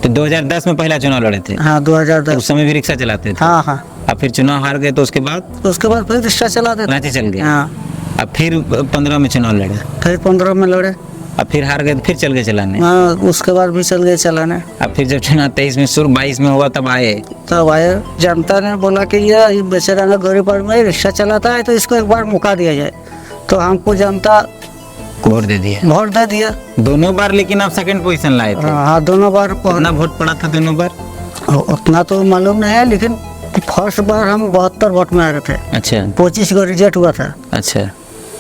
तो 2010 में पहला चुनाव लड़े थे? हाँ, तो 2010। उस समय भी रिक्शा चलाते थे? हाँ हाँ। अब फिर चुनाव हार गए तो उसके बाद फिर रिक्शा चलाते थे। रांची चल गए? हाँ। अब फिर 15 में चुनाव लड़े? फिर 15 में लड़े। अब फिर हार गए तो फिर चल गए चलाने? हाँ, उसके बाद भी चल गए चलाने। अब फिर जब चुनाव 23 में शुरू 22 में हुआ तब आए? तब आए, जनता ने बोला कि ये बेचारा गरीब आदमी रिक्शा चलाता है तो इसको एक बार मौका दिया जाए, तो हमको जनता वोट दे दिया? वोट दे दिया दोनों बार, लेकिन आप सेकंड पोजीशन लाए थे? हाँ, दोनों बार। कितना वोट पड़ा था दोनों बार? उतना तो मालूम नहीं है, लेकिन फर्स्ट बार हम 72 वोट में आ रहे थे। अच्छा 25 को रिजल्ट हुआ था। अच्छा।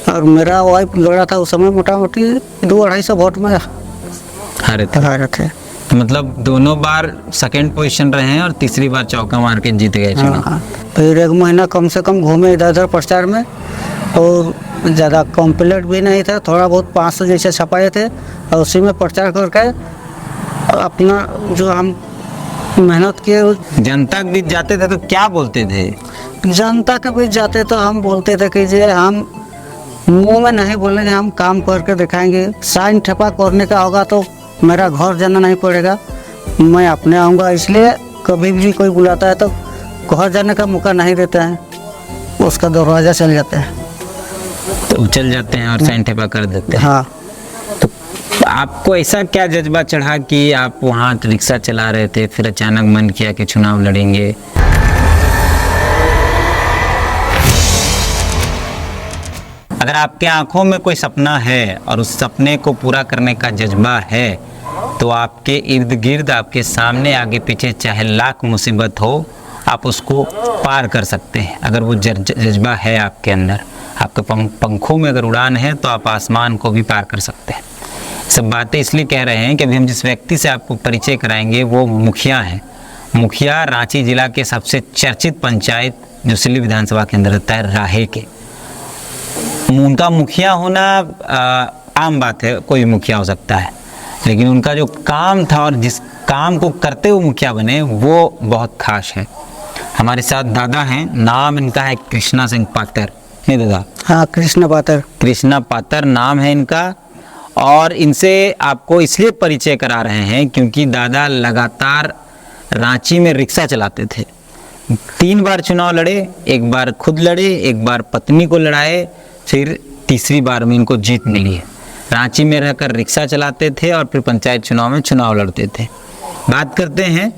और मेरा वाइफ लड़ा था उस समय, मोटा मोटी 200-250 वोट में हारे थे? हारे थे। मतलब दोनों बार सेकंड पोजीशन रहे हैं और तीसरी बार चौका मार के जीत गए चुनाव। हाँ। फिर 1 महीना कम से कम घूमे इधर उधर प्रचार में, और ज़्यादा कॉम्प्लेट भी नहीं था, थोड़ा बहुत 500 जैसे छपाए थे, और उसी में प्रचार करके अपना जो हम मेहनत किए। जनता के बीच जाते थे तो क्या बोलते थे? जनता के बीच जाते तो हम बोलते थे कि जे हम मुंह में नहीं बोलेंगे, हम काम करके दिखाएंगे। साइन ठप्पा करने का होगा तो मेरा घर जाना नहीं पड़ेगा, मैं अपने आऊँगा। इसलिए कभी भी कोई बुलाता है तो घर जाने का मौका नहीं देता है, उसका दरवाज़ा चल जाता है। तो चल जाते हैं और साइन ठेपा कर देते हैं। हाँ। तो आपको ऐसा क्या जज्बा चढ़ा कि आप वहाँ रिक्शा चला रहे थे, फिर अचानक मन किया कि चुनाव लड़ेंगे? अगर आपके आंखों में कोई सपना है और उस सपने को पूरा करने का जज्बा है, तो आपके इर्द गिर्द, आपके सामने आगे पीछे चाहे लाख मुसीबत हो, आप उसको पार कर सकते हैं। अगर वो जज्बा है आपके अंदर, आपके पंखों में अगर उड़ान है, तो आप आसमान को भी पार कर सकते हैं। सब बातें इसलिए कह रहे हैं कि अभी हम जिस व्यक्ति से आपको परिचय कराएंगे वो मुखिया हैं। मुखिया रांची जिला के सबसे चर्चित पंचायत जो सिल्ली विधानसभा के अंदर रहता है, राहे के। उनका मुखिया होना आम बात है, कोई मुखिया हो सकता है, लेकिन उनका जो काम था और जिस काम को करते हुए मुखिया बने, वो बहुत खास है। हमारे साथ दादा हैं, नाम इनका है कृष्णा सिंह पातर। नहीं दादा? हाँ, कृष्णा पातर। कृष्णा पातर नाम है इनका, और इनसे आपको इसलिए परिचय करा रहे हैं क्योंकि दादा लगातार रांची में रिक्शा चलाते थे। 3 बार चुनाव लड़े, 1 बार खुद लड़े, 1 बार पत्नी को लड़ाए, फिर तीसरी बार में इनको जीत मिली है। रांची में रहकर रिक्शा चलाते थे और फिर पंचायत चुनाव में चुनाव लड़ते थे। बात करते हैं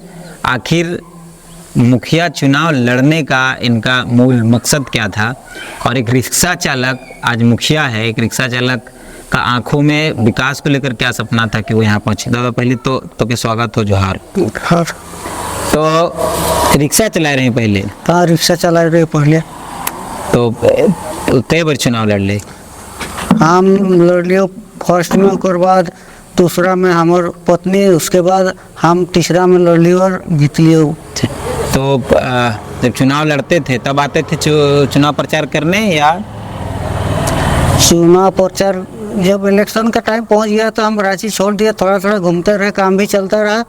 आखिर मुखिया चुनाव लड़ने का इनका मूल मकसद क्या था, और एक रिक्शा चालक आज मुखिया है, एक रिक्शा चालक का आंखों में विकास को लेकर क्या सपना था कि वो यहाँ पहुँचे। दादा पहले तो के स्वागत हो, जोहार। तो रिक्शा चला रहे हैं पहले? हाँ, रिक्शा चला रहे पहले। तो कई बार चुनाव लड़ ले? हम लड़ लियो फर्स्ट में, ओकर बाद दूसरा में हमार पत्नी, उसके बाद हम तीसरा में लड़ लियो और जीत लियो। तो जब चुनाव लड़ते थे तब आते थे चुनाव प्रचार करने, या चुनाव प्रचार जब इलेक्शन का टाइम पहुंच गया तो हम रांची छोड़ दिया, थोड़ा थोड़ा घूमते रहे, काम भी चलता रहा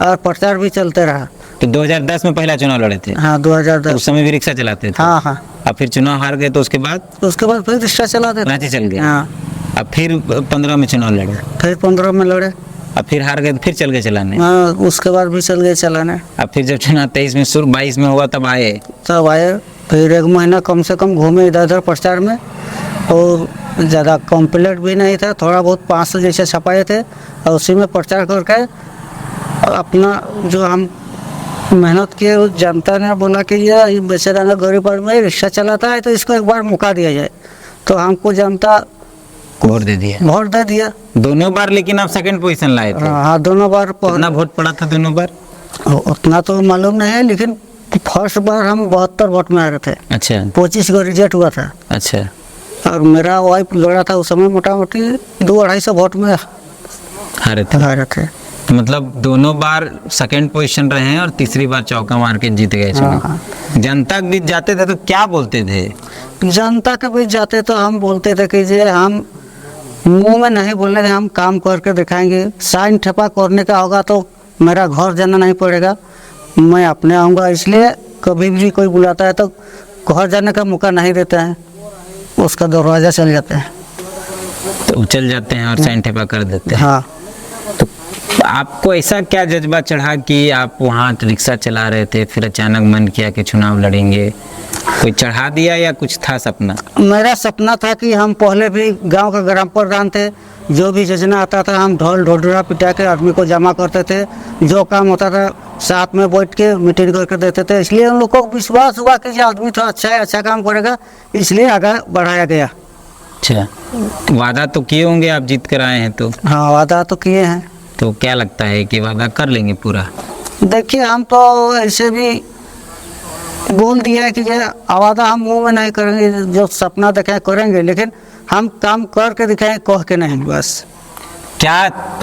और प्रचार भी चलते रहा। तो 2010 में पहला चुनाव लड़े थे? हाँ, 2010। उस समय भी रिक्शा चलाते थे? हाँ हाँ। अब फिर चुनाव हार गए तो उसके बाद फिर रिक्शा चलाते थे। रांची चल गए? हाँ। अब फिर 15 में चुनाव लड़े? फिर 15 में लड़े। अब फिर हार गए तो फिर चल गए चलाने? हाँ, उसके बाद भी चल गए चलाने। अब फिर जब चुनाव 23 में शुरू 22 में हुआ तब आए? तब आए, फिर 1 महीना कम से कम घूमे इधर उधर प्रचार में, और ज़्यादा कॉम्प्लेट भी नहीं था, थोड़ा बहुत 500 जैसे छपाए थे, और उसी में प्रचार करके अपना जो हम मेहनत किए। जनता ने बोला कि ये बेचारा गरीब आदमी रिक्शा चलाता है तो इसको एक बार मौका दिया जाए, तो हमको जनता वोट दे दिया? वोट दे दिया दोनों बार, लेकिन आप सेकंड पोजीशन लाए थे? हाँ, दोनों बार। कितना वोट पड़ा था दोनों बार? उतना तो मालूम नहीं है, लेकिन फर्स्ट बार हम 72 वोट में आ रहे थे। अच्छा 25 को रिजल्ट हुआ था। अच्छा। और मेरा वाइफ लड़ा था उस समय, मोटा मोटी 200-250 वोट में हारे थे? हारे थे। मतलब दोनों बार सेकंड पोजीशन रहे हैं और तीसरी बार चौका मार के जीत गए चुनाव। जनता के बीच जाते थे तो क्या बोलते थे? जनता के बीच जाते तो हम बोलते थे कि जे हम मुंह में नहीं बोलेंगे, हम काम करके दिखाएंगे। साइन ठप्पा करने का होगा तो मेरा घर जाना नहीं पड़ेगा, मैं अपने आऊँगा। इसलिए कभी भी कोई बुलाता है तो घर जाने का मौका नहीं देता है, उसका दरवाज़ा चल जाता है। तो चल जाते हैं और साइन ठप्पा कर देते हैं। हाँ। तो आपको ऐसा क्या जज्बा चढ़ा कि आप वहाँ रिक्शा चला रहे थे, फिर अचानक मन किया कि चुनाव लड़ेंगे? कोई चढ़ा दिया या कुछ था सपना? मेरा सपना था कि हम पहले भी गांव का ग्राम प्रधान थे, जो भी योजना आता था हम ढोल ढोलरा पिटा के आदमी को जमा करते थे, जो काम होता था साथ में बैठ के मीटिंग करके देते थे। इसलिए उन लोग को विश्वास हुआ कि ये आदमी तो अच्छा है, अच्छा काम करेगा, इसलिए आगे बढ़ाया गया। अच्छा, वादा तो किए होंगे आप जीत कर आए हैं तो? हाँ, वादा तो किए हैं। तो क्या लगता है कि वादा कर लेंगे पूरा? देखिए, हम तो ऐसे भी बोल दिया है कि ये वादा हम मुंह में नहीं करेंगे, जो सपना देखें करेंगे, लेकिन हम काम करके दिखाएं, कह के नहीं बस। क्या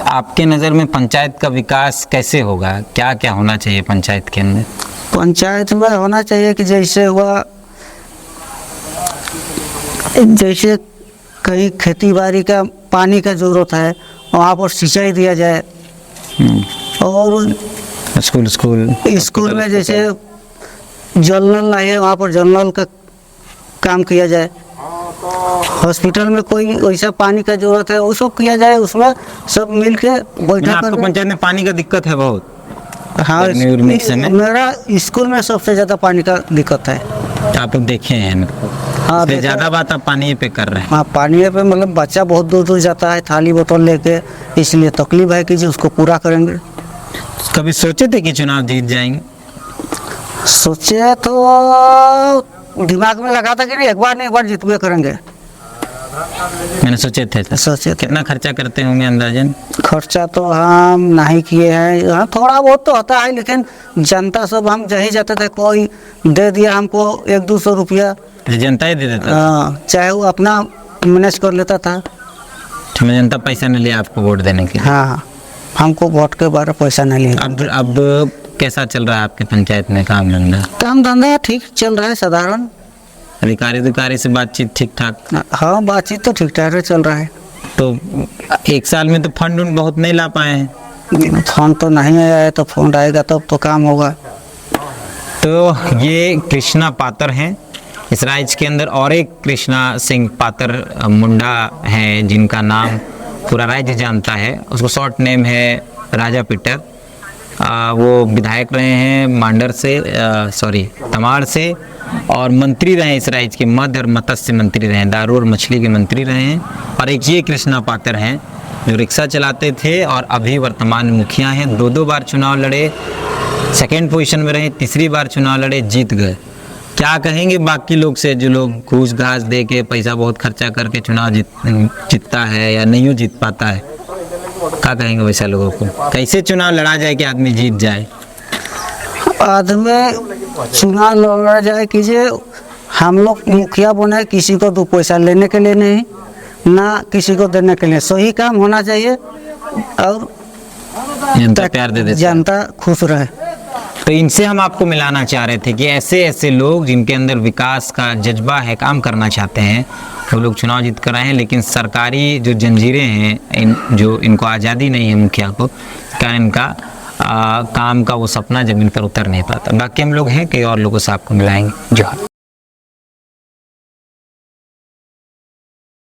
आपके नज़र में पंचायत का विकास कैसे होगा? क्या क्या होना चाहिए पंचायत के अंदर? पंचायत में होना चाहिए कि जैसे हुआ, जैसे कहीं खेती बाड़ी का पानी का ज़रूरत है, वहाँ पर सिंचाई दिया जाए। और स्कूल में जैसे जल नल नहीं है, वहाँ पर जल नल का काम किया जाए। हॉस्पिटल में कोई वैसा पानी का जरूरत है, उसको किया जाए, उसमें सब मिल के बैठा कर। आपको पंचायत में पानी का दिक्कत है बहुत? हाँ, मेरा स्कूल में सबसे ज़्यादा पानी का दिक्कत है। आप लोग देखे हैं? हाँ, ज़्यादा बात आप पानी पे कर रहे हैं। हाँ, पानी पे मतलब बच्चा बहुत दूर दूर जाता है थाली बोतल लेके, इसलिए तकलीफ है कि जी उसको पूरा करेंगे। कभी सोचे थे कि चुनाव जीत जाएंगे? सोचे तो दिमाग में लगा था कि नहीं, एक बार नहीं एक बार जितवे करेंगे। मैंने सोचे थे सोचे कितना खर्चा करते होंगे अंदाजन? खर्चा तो हम नहीं किए हैं, हाँ थोड़ा बहुत तो होता है, लेकिन जनता सब हम जहीं जाते थे, कोई दे दिया हमको 100-200 रुपया, जनता ही दे देता? हाँ, चाहे वो अपना मैनेज कर लेता था। जनता पैसा नहीं लिया आपको वोट देने के लिए? हाँ, हमको वोट के बारे पैसा नहीं लिया। अब कैसा चल रहा है आपके पंचायत में काम धंधा? काम धंधा ठीक चल रहा है, साधारण। अधिकारी से बातचीत ठीक ठाक? हाँ, बातचीत तो ठीक ठाक चल रहा है। तो एक साल में तो फंड बहुत नहीं ला पाए हैं? फोन तो नहीं आया है, तो फोन आएगा तब तो काम होगा। तो ये कृष्णा पात्र हैं इस राज्य के अंदर, और एक कृष्णा सिंह पात्र मुंडा हैं जिनका नाम पूरा राज्य जानता है, उसको शॉर्ट नेम है राजा पीटर। वो विधायक रहे हैं मांडर से, तमाड़ से, और मंत्री रहे इस राज्य के, मध्य और मत्स्य मंत्री रहे, दारू और मछली के मंत्री रहे हैं। और एक ये कृष्णा पात्र हैं जो रिक्शा चलाते थे और अभी वर्तमान मुखिया हैं। 2 बार चुनाव लड़े, सेकेंड पोजीशन में रहे, तीसरी बार चुनाव लड़े, जीत गए। क्या कहेंगे बाकी लोग से, जो लोग घूस घास दे के पैसा बहुत खर्चा करके चुनाव जीतता है या नहीं जीत पाता है? क्या कहेंगे वैसे लोगों को? कैसे चुनाव लड़ा जाए कि आदमी जीत जाए? आदमी चुनाव लड़ा जाए कि जे हम लोग मुखिया बने, किसी को 2 पैसा लेने के लिए नहीं, ना किसी को देने के लिए, सही काम होना चाहिए और जनता प्यार दे दे, जनता खुश रहे। तो इनसे हम आपको मिलाना चाह रहे थे कि ऐसे ऐसे लोग जिनके अंदर विकास का जज्बा है, काम करना चाहते हैं, वो लोग चुनाव जीत कर आए हैं, लेकिन सरकारी जो जंजीरें हैं, जो इनको आज़ादी नहीं है मुखिया को, क्या इनका काम का वो सपना जमीन पर उतर नहीं पाता। बाकी हम लोग हैं, कई और लोगों से आपको मिलाएंगे। जोहार।